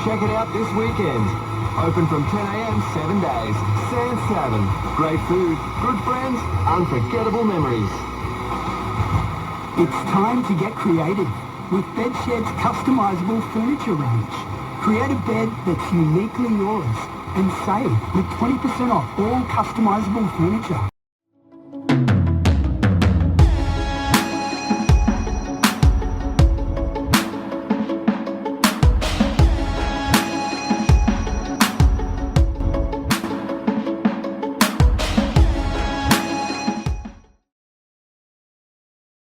check it out this weekend. Open from 10 a.m. 7 days. Sands Tavern. Great food, good friends, unforgettable memories. It's time to get creative with Bedshed's customisable furniture range. Create a bed that's uniquely yours and save with 20% off all customisable furniture.